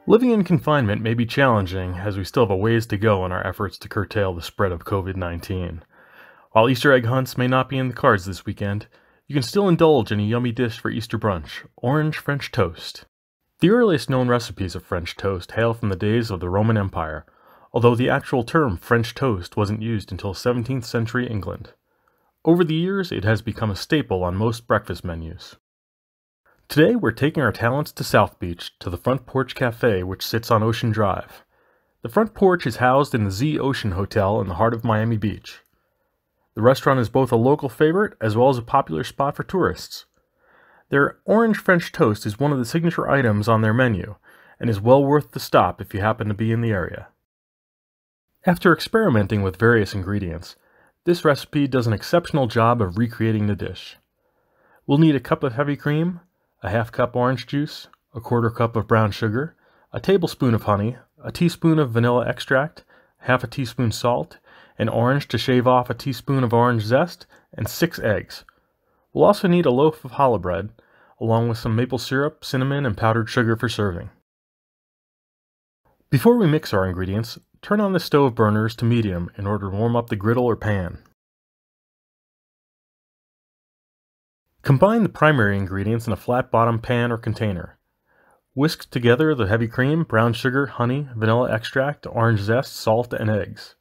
Living in confinement may be challenging as we still have a ways to go in our efforts to curtail the spread of COVID-19. While Easter egg hunts may not be in the cards this weekend, you can still indulge in a yummy dish for Easter brunch: orange French toast. The earliest known recipes of French toast hail from the days of the Roman Empire, although the actual term French toast wasn't used until 17th century England. Over the years, it has become a staple on most breakfast menus. Today, we're taking our talents to South Beach, to the Front Porch Cafe, which sits on Ocean Drive. The Front Porch is housed in the Z Ocean Hotel in the heart of Miami Beach. The restaurant is both a local favorite as well as a popular spot for tourists. Their orange French toast is one of the signature items on their menu, and is well worth the stop if you happen to be in the area. After experimenting with various ingredients, this recipe does an exceptional job of recreating the dish. We'll need a cup of heavy cream, a half cup orange juice, a quarter cup of brown sugar, a tablespoon of honey, a teaspoon of vanilla extract, half a teaspoon salt, an orange to shave off a teaspoon of orange zest, and 6 eggs. We'll also need a loaf of challah bread, along with some maple syrup, cinnamon, and powdered sugar for serving. Before we mix our ingredients, turn on the stove burners to medium in order to warm up the griddle or pan. Combine the primary ingredients in a flat-bottom pan or container. Whisk together the heavy cream, brown sugar, honey, vanilla extract, orange zest, salt, and eggs.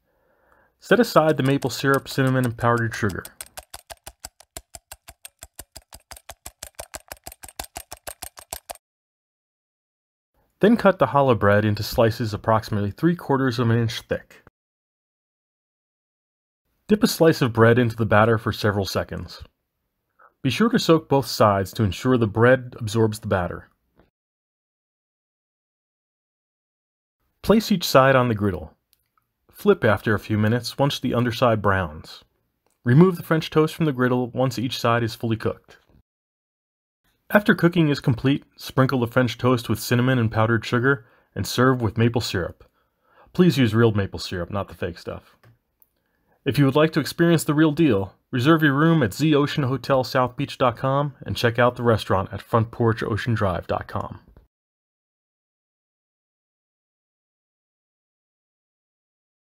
Set aside the maple syrup, cinnamon, and powdered sugar. Then cut the challah bread into slices approximately 3/4 of an inch thick. Dip a slice of bread into the batter for several seconds. Be sure to soak both sides to ensure the bread absorbs the batter. Place each side on the griddle. Flip after a few minutes once the underside browns. Remove the French toast from the griddle once each side is fully cooked. After cooking is complete, sprinkle the French toast with cinnamon and powdered sugar and serve with maple syrup. Please use real maple syrup, not the fake stuff. If you would like to experience the real deal, reserve your room at zoceanhotelsouthbeach.com and check out the restaurant at frontporchoceandrive.com.